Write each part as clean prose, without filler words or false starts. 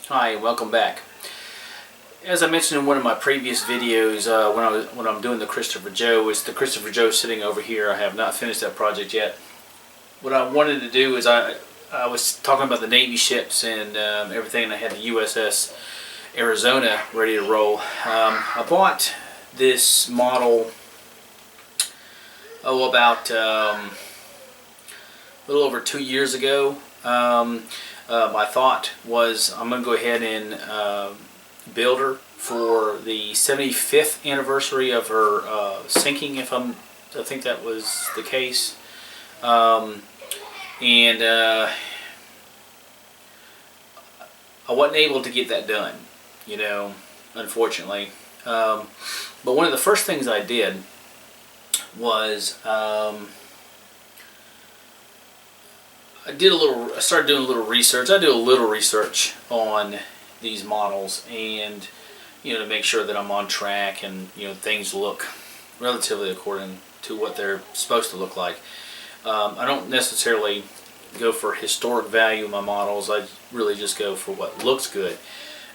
Hi, welcome back. As I mentioned in one of my previous videos, when I'm doing the Christopher Joe, is the Christopher Joe sitting over here. I have not finished that project yet. What I wanted to do is I was talking about the Navy ships and everything, and I had the USS Arizona ready to roll. I bought this model about a little over 2 years ago. My thought was I'm going to go ahead and build her for the 75th anniversary of her sinking, I think that was the case. I wasn't able to get that done, unfortunately. But one of the first things I did was I started doing a little research. I do a little research on these models, and to make sure that I'm on track and things look relatively according to what they're supposed to look like. I don't necessarily go for historic value in my models. I really just go for what looks good.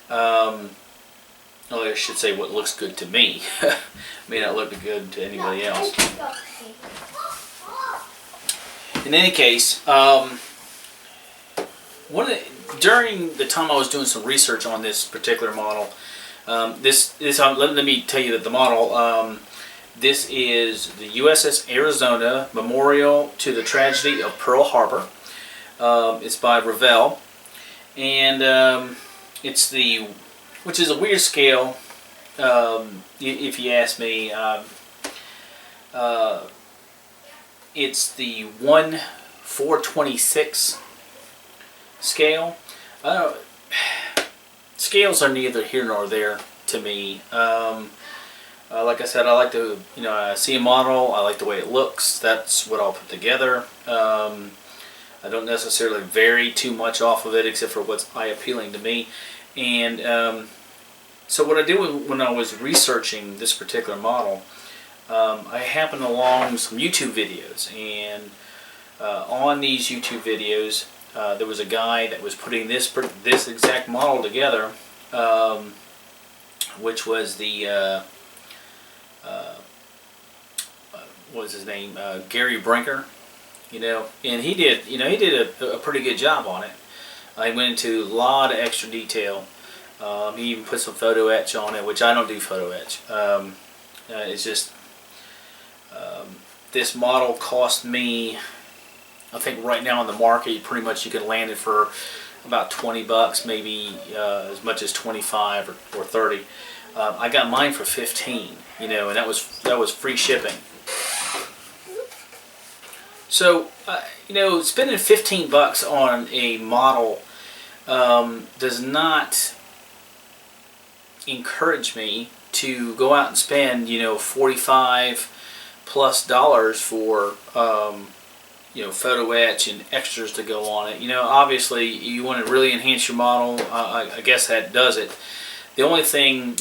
Well, I should say what looks good to me. May not look good to anybody else. In any case, during the time I was doing some research on this particular model, let me tell you that the model, this is the USS Arizona Memorial to the Tragedy of Pearl Harbor. It's by Revell, and it's which is a weird scale, if you ask me. It's the 1/426 scale. Scales are neither here nor there to me. Like I said, I like to, I see a model, I like the way it looks. That's what I'll put together. I don't necessarily vary too much off of it, except for what's eye appealing to me. And so what I did when I was researching this particular model, I happened along some YouTube videos, and on these YouTube videos there was a guy that was putting this exact model together, which was the what was his name, Gary Brinker, and he did a pretty good job on it. He went into a lot of extra detail. He even put some photo etch on it, which I don't do photo etch. It's just this model cost me, I think right now on the market, pretty much you can land it for about 20 bucks, maybe as much as 25 or 30. I got mine for 15, and that was free shipping. So, spending 15 bucks on a model does not encourage me to go out and spend, $45+ for photo etch and extras to go on it. Obviously you want to really enhance your model. I guess that does it. The only thing,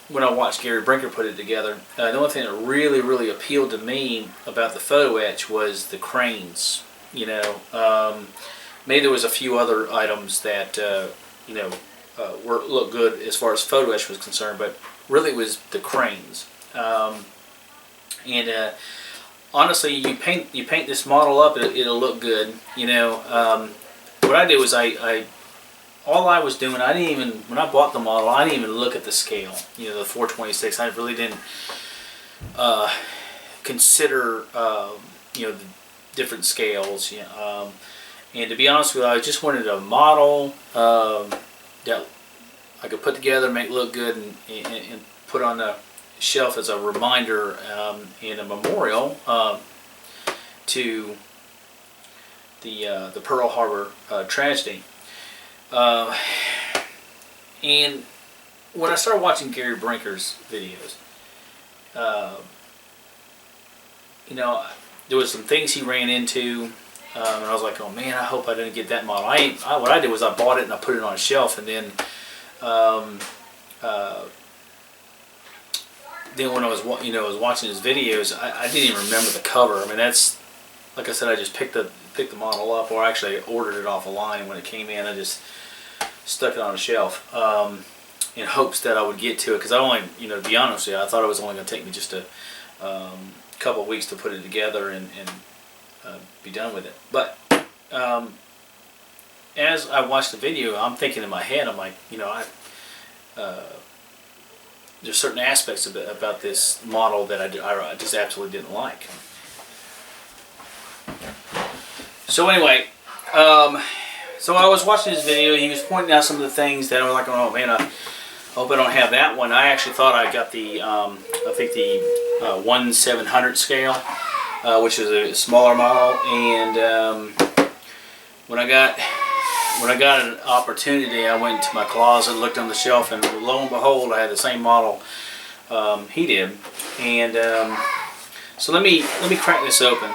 when I watched Gary Brinker put it together, the only thing that really appealed to me about the photo etch was the cranes. Maybe there was a few other items that looked good as far as photo etch was concerned, but really it was the cranes. Honestly, you paint this model up, it'll look good. What I did was all I was doing, when I bought the model, I didn't even look at the scale. The 426. I really didn't consider the different scales. And to be honest with you, I just wanted a model that I could put together, make it look good, and put on a shelf as a reminder and a memorial to the Pearl Harbor tragedy. And when I started watching Gary Brinker's videos, there was some things he ran into, and I was like, oh man, I hope I didn't get that model. What I did was I bought it and I put it on a shelf, and then when I was watching his videos, I didn't even remember the cover. I mean, that's, like I said, I just picked the model up, or actually I ordered it off a line, and when it came in, I just stuck it on a shelf in hopes that I would get to it, because I only, to be honest with you, I thought it was only going to take me just a couple of weeks to put it together and be done with it. But as I watched the video, I'm thinking in my head, I'm like, there's certain aspects of it, about this model that I just absolutely didn't like. So anyway, so I was watching his video. He was pointing out some of the things that I was like, oh man, I hope I don't have that one. I actually thought I got the, I think the 1/700 scale, which is a smaller model. And when I got an opportunity, I went into my closet, looked on the shelf, and lo and behold, I had the same model he did. And so let me crack this open.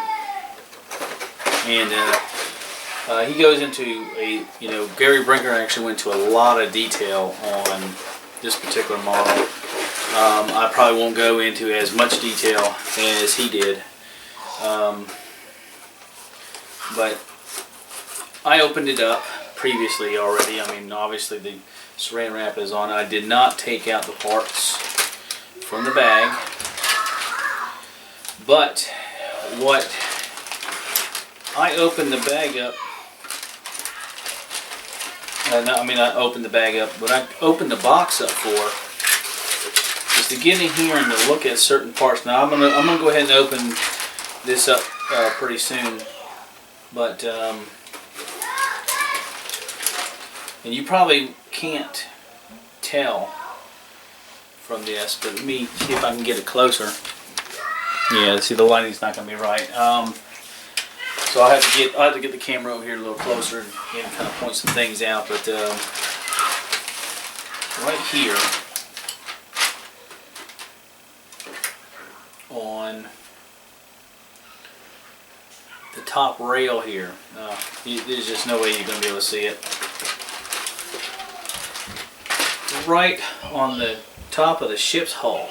And he goes into Gary Brinker actually went into a lot of detail on this particular model. I probably won't go into as much detail as he did. But I opened it up previously already. I mean, obviously the saran wrap is on. I did not take out the parts from the bag. But what I opened the bag up, I opened the bag up, what I opened the box up for is to get in here and to look at certain parts. Now I'm gonna go ahead and open this up pretty soon, but and you probably can't tell from this, but let me see if I can get it closer. Yeah, see, the lighting's not gonna be right. So I have to get the camera over here a little closer and kind of point some things out. But right here on the top rail here, there's just no way you're going to be able to see it. Right on the top of the ship's hull,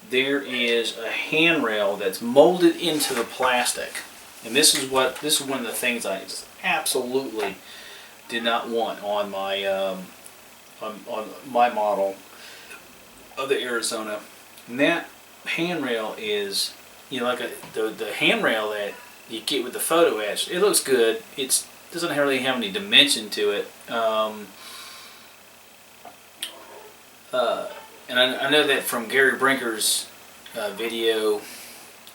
there is a handrail that's molded into the plastic. And this is one of the things I just absolutely did not want on my on my model of the Arizona. And that handrail is, like the handrail that you get with the photo etch. It looks good. It doesn't really have any dimension to it. And I know that from Gary Brinker's video,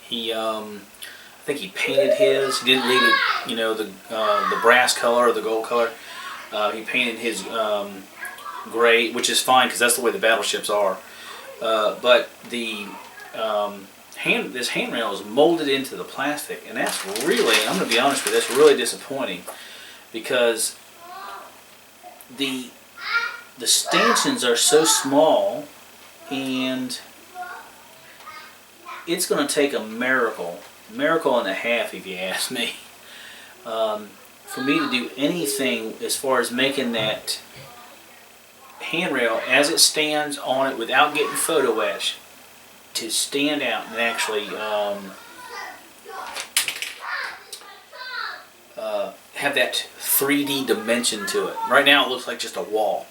he I think he painted his. He didn't leave it, the brass color or the gold color. He painted his gray, which is fine because that's the way the battleships are. But the this handrail is molded into the plastic, and that's really, I'm going to be honest with you, that's really disappointing, because the stanchions are so small, and it's going to take a miracle and a half, if you ask me, for me to do anything as far as making that handrail as it stands on it without getting photo etched to stand out and actually have that 3D dimension to it. Right now it looks like just a wall,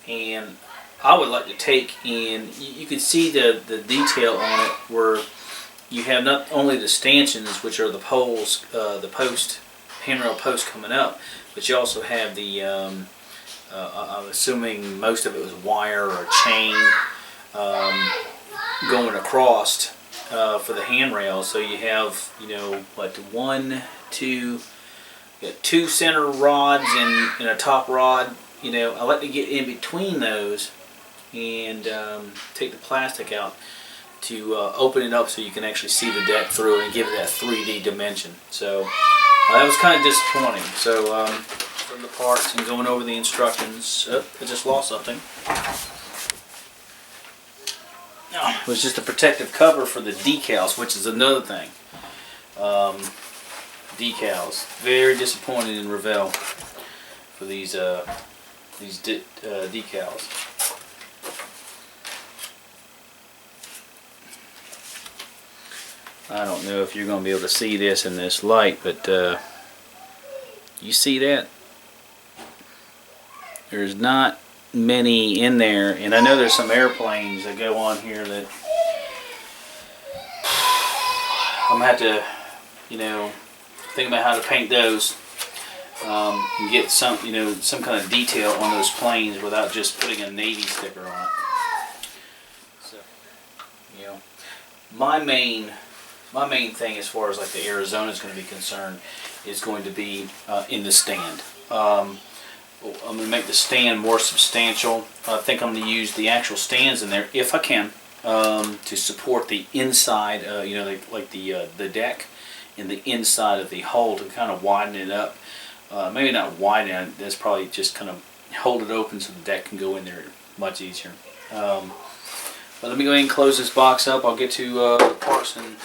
and I would like to take in, you can see the detail on it where you have not only the stanchions, which are the poles, the post, handrail post coming up, but you also have the, I'm assuming most of it was wire or chain going across for the handrail. So you have, what, two center rods and a top rod. I like to get in between those and take the plastic out to open it up so you can actually see the deck through and give it that 3D dimension. So that was kind of disappointing. So from the parts and going over the instructions, I just lost something. It was just a protective cover for the decals, which is another thing. Decals, very disappointed in Revell for these decals. I don't know if you're going to be able to see this in this light, but You see that? There's not many in there, and I know there's some airplanes that go on here that I'm gonna have to, you know, think about how to paint those and get some, you know, some kind of detail on those planes without just putting a Navy sticker on it. So, you know, my main thing as far as like the Arizona is going to be concerned is going to be in the stand. I'm going to make the stand more substantial. I think I'm going to use the actual stands in there if I can to support the inside, you know, like the deck and the inside of the hull to kind of widen it up. Maybe not widen it. That's probably just kind of hold it open so the deck can go in there much easier. But let me go ahead and close this box up. I'll get to the parts in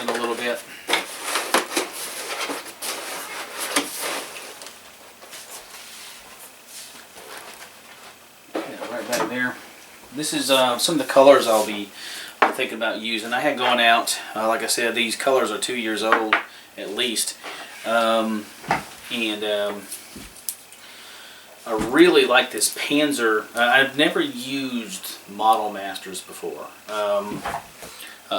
a little bit. Yeah, right back there. This is some of the colors I'll be thinking about using. I had going out, like I said, these colors are 2 years old at least. I really like this Panzer. I've never used Model Masters before.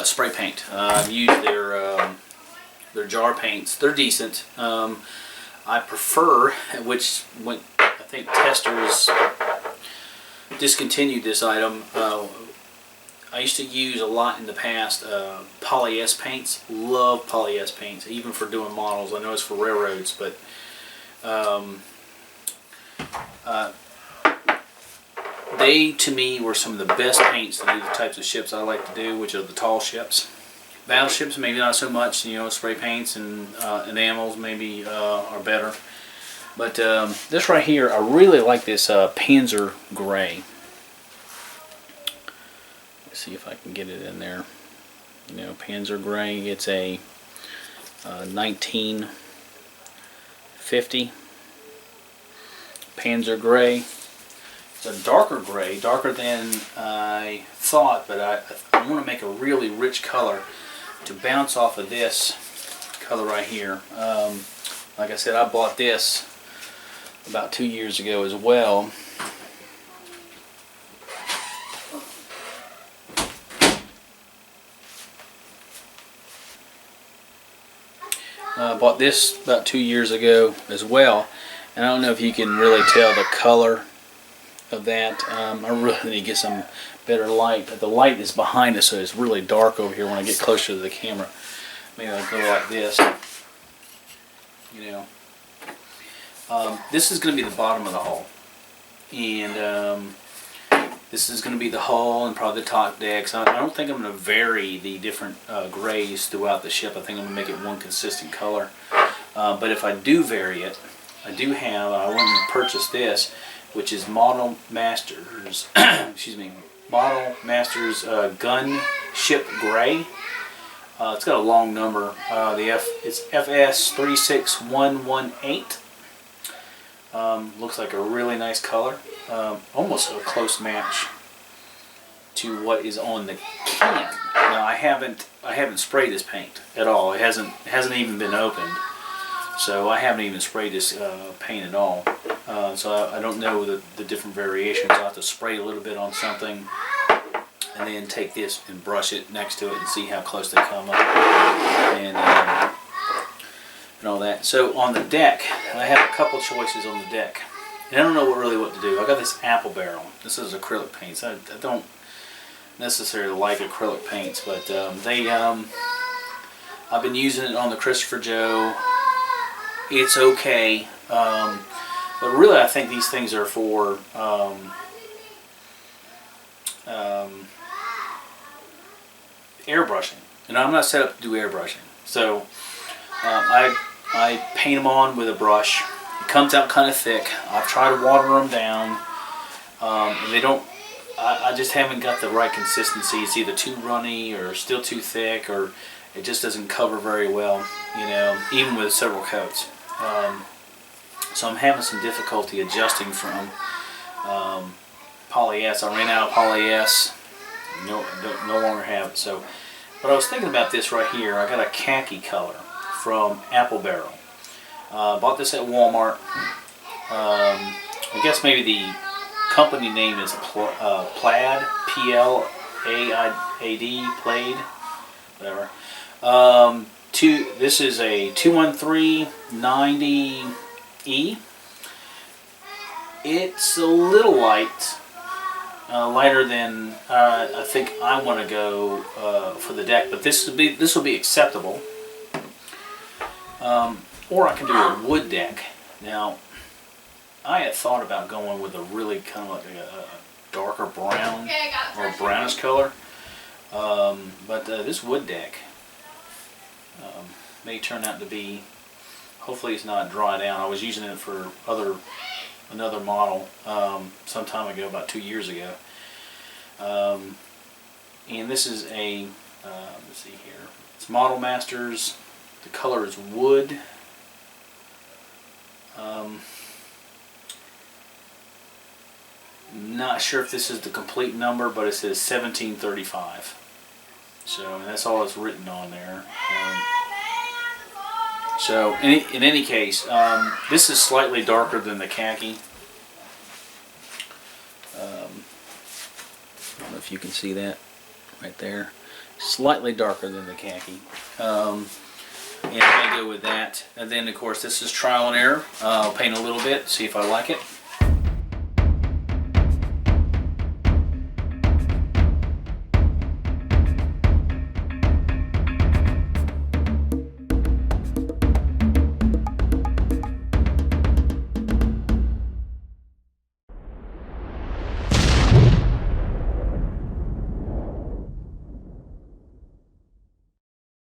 Spray paint. I've used their jar paints. They're decent. I prefer, which when I think Testers discontinued this item. I used to use a lot in the past poly-S paints. Love poly-S paints, even for doing models. I know it's for railroads, but they, to me, were some of the best paints to do the types of ships I like to do, which are the tall ships. Battleships, maybe not so much. You know, spray paints and enamels maybe are better. But this right here, I really like this Panzer Gray. Let's see if I can get it in there. You know, Panzer Gray. It's a 1950 Panzer Gray. It's a darker gray, darker than I thought, but I want to make a really rich color to bounce off of this color right here. Like I said, I bought this about 2 years ago as well. I bought this about 2 years ago as well, and I don't know if you can really tell the color of that. I really need to get some better light. The light is behind us, so it's really dark over here when I get closer to the camera. Maybe I'll go like this. You know, this is going to be the bottom of the hull, and this is going to be the hull and probably the top decks. I don't think I'm going to vary the different grays throughout the ship. I think I'm going to make it one consistent color. But if I do vary it, I went and purchased this, which is Model Masters, excuse me, Model Masters Gun Ship Gray. It's got a long number. It's FS 36118. Looks like a really nice color. Almost a close match to what is on the can. Now I haven't sprayed this paint at all. It hasn't even been opened. So I haven't even sprayed this paint at all. So I don't know the different variations. I'll have to spray a little bit on something and then take this and brush it next to it and see how close they come up and all that. So on the deck, I have a couple choices on the deck. And I don't know really what to do. I got this apple barrel. This is acrylic paints. I don't necessarily like acrylic paints, but I've been using it on the Christopher Joe. It's okay, but really I think these things are for airbrushing, and I'm not set up to do airbrushing. So I paint them on with a brush. It comes out kind of thick. I've tried to water them down, and they don't. I just haven't got the right consistency. It's either too runny or still too thick, or it just doesn't cover very well. You know, even with several coats. So I'm having some difficulty adjusting from poly-S. I ran out of poly-S. No longer have it. So, but I was thinking about this right here. I got a khaki color from Apple Barrel. Bought this at Walmart. I guess maybe the company name is Plaid, P-L-A-I-A-D, Plaid, whatever. This is a 213-90E. It's a little light, lighter than I think I want to go for the deck, but this will be acceptable. Or I can do a wood deck. Now, I had thought about going with a really kind of like a darker brown or a brownish color, but this wood deck may turn out to be, hopefully it's not dry down. I was using it for another model some time ago, about 2 years ago, and this is a let's see here, it's Model Masters. The color is wood. Not sure if this is the complete number, but it says 1735. So that's all it's written on there. So in any case, this is slightly darker than the khaki. I don't know if you can see that right there. Slightly darker than the khaki. And I go with that. And then of course this is trial and error. I'll paint a little bit, see if I like it.